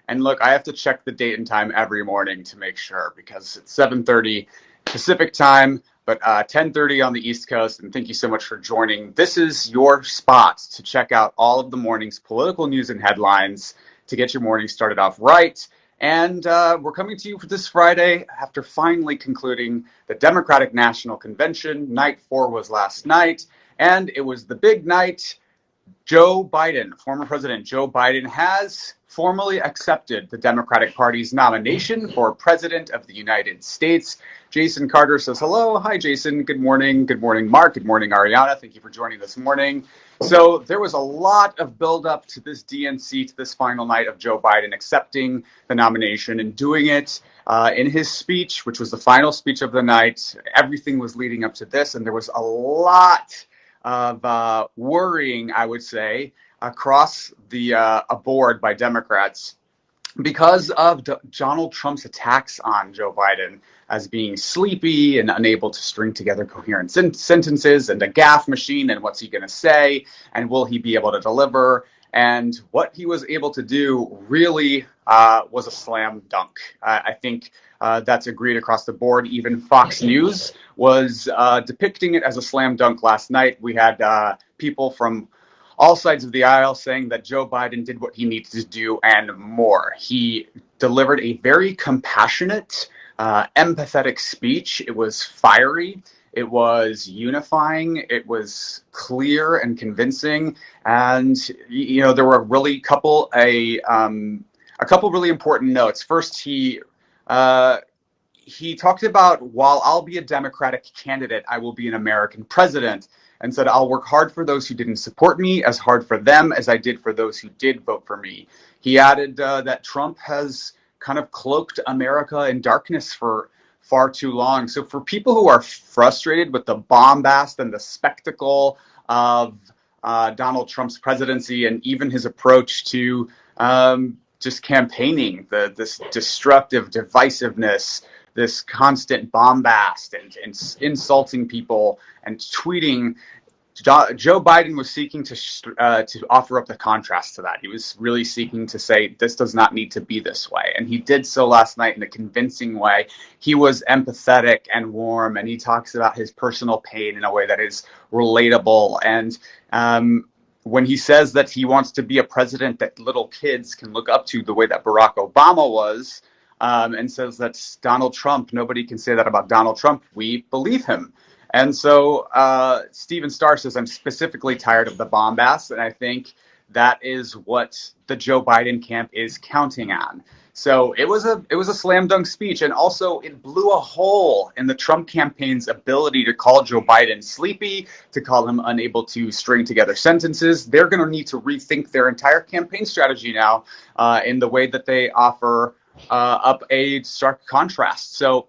And look, I have to check the date and time every morning to make sure because it's 7:30 Pacific time, but 10:30 on the East Coast. And thank you so much for joining. This is your spot to check out all of the morning's political news and headlines to get your morning started off right. And we're coming to you for this Friday after finally concluding the Democratic National Convention. Night 4 was last night, and it was the big night. Joe Biden, former President Joe Biden, has formally accepted the Democratic Party's nomination for President of the United States. Jason Carter says hello. Hi, Jason. Good morning. Good morning, Mark. Good morning, Ariana. Thank you for joining this morning. So there was a lot of buildup to this DNC, to this final night of Joe Biden accepting the nomination and doing it in his speech, which was the final speech of the night. Everything was leading up to this, and there was a lot of worrying, I would say, across the board by Democrats because of Donald Trump's attacks on Joe Biden as being sleepy and unable to string together coherent sentences and a gaffe machine, and what's he going to say, and will he be able to deliver? And what he was able to do really was a slam dunk. I think that's agreed across the board. Even Fox News was depicting it as a slam dunk last night. We had people from all sides of the aisle saying that Joe Biden did what he needed to do and more. He delivered a very compassionate, empathetic speech. It was fiery. It was unifying. It was clear and convincing. And, you know, there were really a couple really important notes. First, he talked about, while I'll be a Democratic candidate, I will be an American president, and said, I'll work hard for those who didn't support me, as hard for them as I did for those who did vote for me. He added that Trump has kind of cloaked America in darkness for far too long. So for people who are frustrated with the bombast and the spectacle of Donald Trump's presidency and even his approach to just campaigning, this destructive divisiveness, this constant bombast and insulting people and tweeting, Joe Biden was seeking to offer up the contrast to that. He was really seeking to say, this does not need to be this way. And he did so last night in a convincing way. He was empathetic and warm, and he talks about his personal pain in a way that is relatable. And when he says that he wants to be a president that little kids can look up to the way that Barack Obama was, and says that's Donald Trump, nobody can say that about Donald Trump, we believe him. And so Stephen Starr says, I'm specifically tired of the bombast, and I think that is what the Joe Biden camp is counting on. So it was a slam dunk speech, and also it blew a hole in the Trump campaign's ability to call Joe Biden sleepy, to call him unable to string together sentences. They're going to need to rethink their entire campaign strategy now in the way that they offer up a stark contrast. So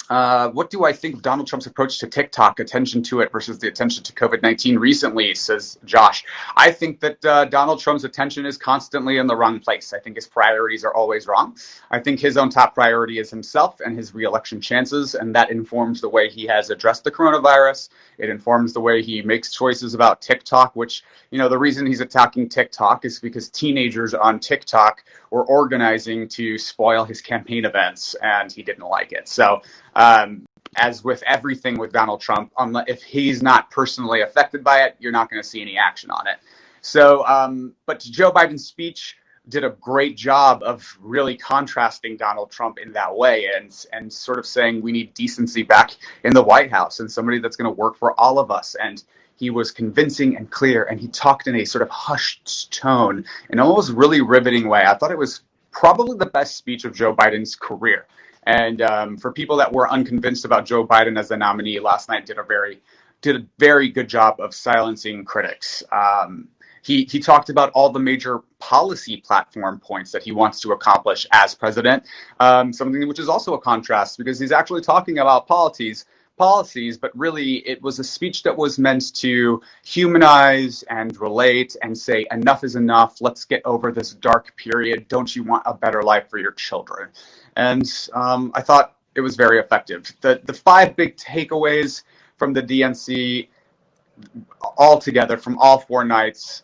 what do I think of Donald Trump's approach to TikTok, attention to it versus the attention to COVID-19 recently, says Josh. I think that Donald Trump's attention is constantly in the wrong place. I think his priorities are always wrong. I think his own top priority is himself and his reelection chances, and that informs the way he has addressed the coronavirus. It informs the way he makes choices about TikTok, which, you know, the reason he's attacking TikTok is because teenagers on TikTok were organizing to spoil his campaign events, and he didn't like it. So as with everything with Donald Trump, if he's not personally affected by it, you're not going to see any action on it. So, but Joe Biden's speech did a great job of really contrasting Donald Trump in that way, and sort of saying we need decency back in the White House and somebody that's going to work for all of us. And he was convincing and clear, and he talked in a sort of hushed tone in an almost really riveting way. I thought it was probably the best speech of Joe Biden's career. And for people that were unconvinced about Joe Biden as the nominee, last night did a very good job of silencing critics. He talked about all the major policy platform points that he wants to accomplish as president, something which is also a contrast because he's actually talking about policies, but really it was a speech that was meant to humanize and relate and say, enough is enough. Let's get over this dark period. Don't you want a better life for your children? And I thought it was very effective. The five big takeaways from the DNC: all together from all 4 nights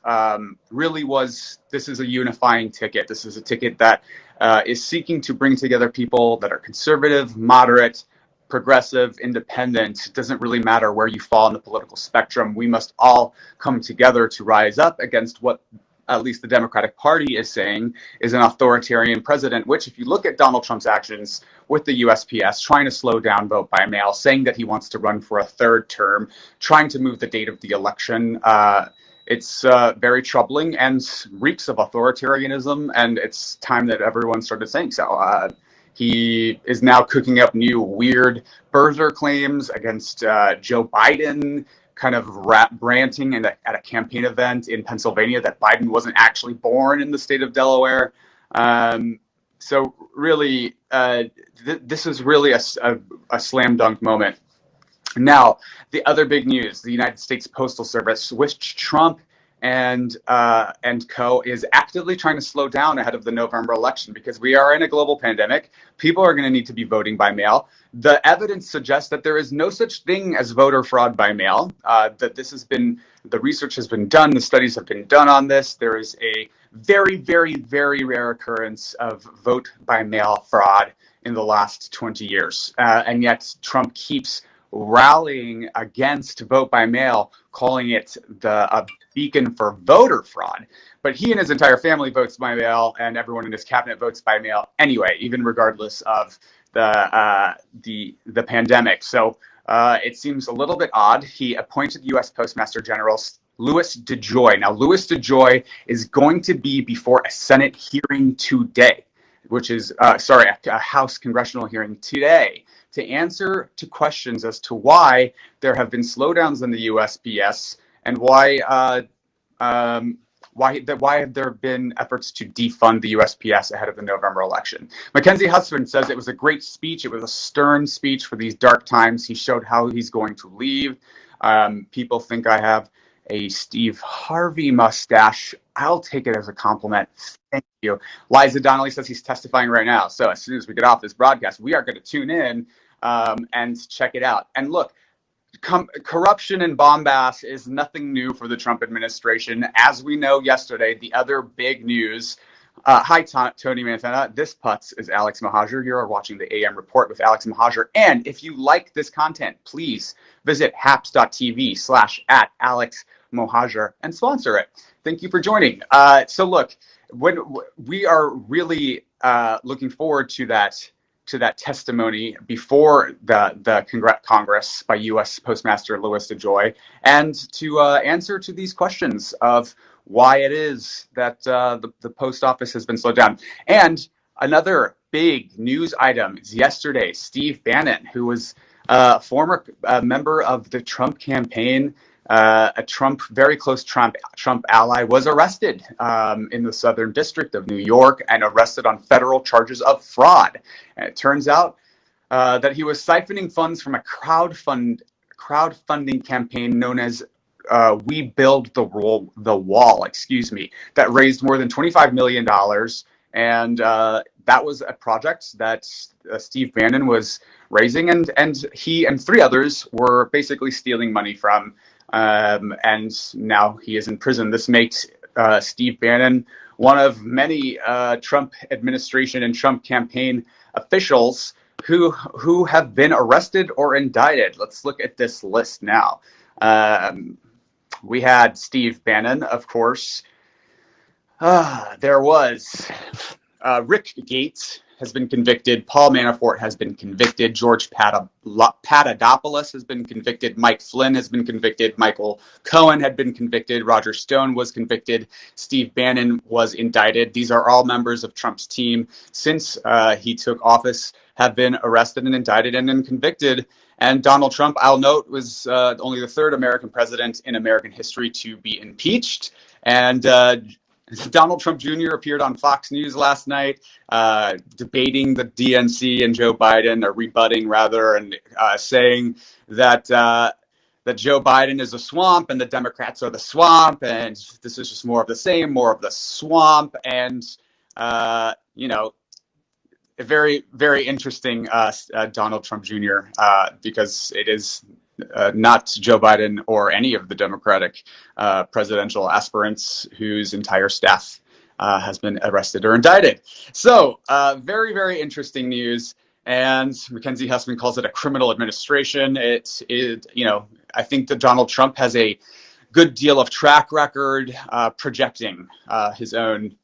really was, this is a unifying ticket. This is a ticket that is seeking to bring together people that are conservative, moderate, progressive, independent. It doesn't really matter where you fall on the political spectrum. We must all come together to rise up against what at least the Democratic Party is saying is an authoritarian president, which, if you look at Donald Trump's actions with the USPS, trying to slow down vote by mail, saying that he wants to run for a third term, trying to move the date of the election, it's very troubling and reeks of authoritarianism, and it's time that everyone started saying so. He is now cooking up new weird birther claims against Joe Biden, kind of ranting at a campaign event in Pennsylvania that Biden wasn't actually born in the state of Delaware. So really, this is really a slam dunk moment. Now, the other big news: the United States Postal Service, which Trump and co. is actively trying to slow down ahead of the November election, because we are in a global pandemic. People are going to need to be voting by mail. The evidence suggests that there is no such thing as voter fraud by mail. That this has been, the research has been done, the studies have been done on this. There is a very, very, very rare occurrence of vote by mail fraud in the last 20 years, and yet Trump keeps rallying against vote by mail, calling it a beacon for voter fraud. But he and his entire family votes by mail, and everyone in his cabinet votes by mail anyway, even regardless of the pandemic. So it seems a little bit odd. He appointed U.S. Postmaster General Louis DeJoy. Now, Louis DeJoy is going to be before a Senate hearing today, which is, a House congressional hearing today, to answer to questions as to why there have been slowdowns in the USPS and why have there been efforts to defund the USPS ahead of the November election. Mackenzie Husband says it was a great speech. It was a stern speech for these dark times. He showed how he's going to leave. People think I have a Steve Harvey mustache. I'll take it as a compliment. Thank you. Liza Donnelly says he's testifying right now. So as soon as we get off this broadcast, we are going to tune in and check it out. And look, corruption and bombast is nothing new for the Trump administration. As we know yesterday, the other big news. Hi, Tony Manfana. This putz is Alex Mohajer. You are watching the AM Report with Alex Mohajer. And if you like this content, please visit haps.tv/@Alex Mohajer and sponsor it. Thank you for joining. So look, when we are really looking forward to that testimony before the Congress by U.S. Postmaster Louis DeJoy, and to answer to these questions of why it is that the post office has been slowed down. And another big news item is yesterday, Steve Bannon, who was a former member of the Trump campaign, a very close Trump ally, was arrested in the Southern District of New York and arrested on federal charges of fraud. And it turns out that he was siphoning funds from a crowdfunding campaign known as We Build the Wall, that raised more than $25 million. And that was a project that Steve Bannon was raising, and he and 3 others were basically stealing money from. And now he is in prison. This makes Steve Bannon one of many Trump administration and Trump campaign officials who have been arrested or indicted. Let's look at this list now. We had Steve Bannon, of course. There was Rick Gates has been convicted. Paul Manafort has been convicted. George Papadopoulos has been convicted. Mike Flynn has been convicted. Michael Cohen had been convicted. Roger Stone was convicted. Steve Bannon was indicted. These are all members of Trump's team since he took office, have been arrested and indicted and then convicted. And Donald Trump, I'll note, was only the 3rd American president in American history to be impeached. And Donald Trump Jr. appeared on Fox News last night, debating the DNC and Joe Biden, or rebutting rather, and saying that Joe Biden is a swamp and the Democrats are the swamp, and this is just more of the same, more of the swamp. And a very, very interesting Donald Trump Jr. Because it is not Joe Biden or any of the Democratic presidential aspirants whose entire staff has been arrested or indicted. So very, very interesting news. And Mackenzie Hussman calls it a criminal administration. I think that Donald Trump has a good deal of track record projecting his own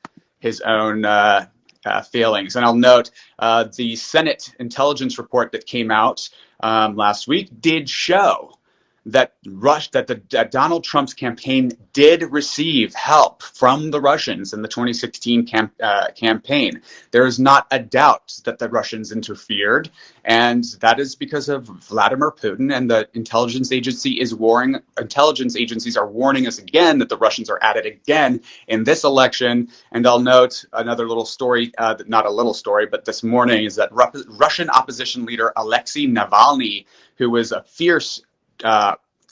failings. And I'll note the Senate intelligence report that came out last week did show that Donald Trump's campaign did receive help from the Russians in the 2016 campaign. There is not a doubt that the Russians interfered, and that is because of Vladimir Putin, and the intelligence agencies are warning us again that the Russians are at it again in this election. And I'll note another little story, not a little story, but this morning, is that Russian opposition leader Alexei Navalny, who was a fierce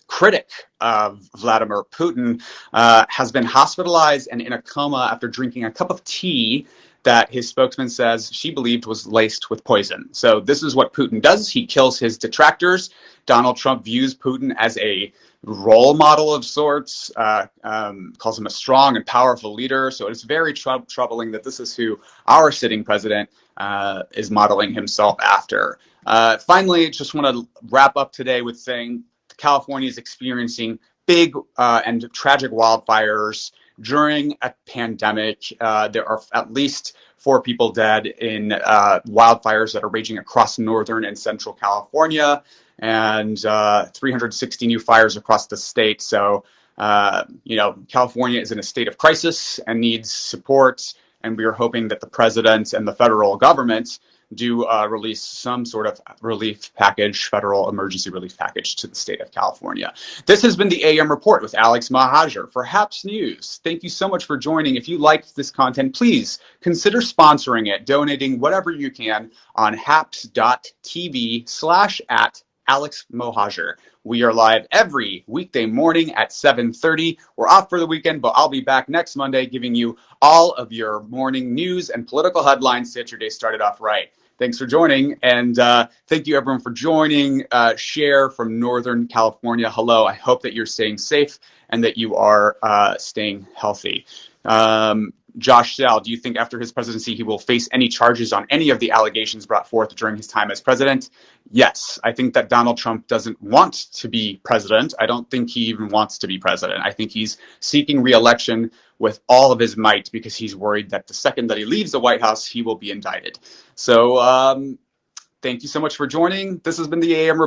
critic of Vladimir Putin, has been hospitalized and in a coma after drinking a cup of tea that his spokesman says she believed was laced with poison. So this is what Putin does. He kills his detractors. Donald Trump views Putin as a role model of sorts, calls him a strong and powerful leader. So it's very troubling that this is who our sitting president is modeling himself after. Finally, just want to wrap up today with saying California is experiencing big and tragic wildfires during a pandemic. There are at least 4 people dead in wildfires that are raging across northern and central California, and 360 new fires across the state. So, California is in a state of crisis and needs support, and we are hoping that the president and the federal government do release some sort of federal emergency relief package to the state of California. This has been the AM Report with Alex Mahajer for HAPS News. Thank you so much for joining. If you liked this content, please consider sponsoring it, donating whatever you can on haps.tv/@AlexMohajer. We are live every weekday morning at 7:30. We're off for the weekend, but I'll be back next Monday giving you all of your morning news and political headlines to get your day started off right. Thanks for joining, and thank you everyone for joining. Share from Northern California. Hello. I hope that you're staying safe and that you are staying healthy. Josh Sell, do you think after his presidency he will face any charges on any of the allegations brought forth during his time as president? Yes. I think that Donald Trump doesn't want to be president. I don't think he even wants to be president. I think he's seeking re-election with all of his might because he's worried that the second that he leaves the White House, he will be indicted. So thank you so much for joining. This has been the AM Report.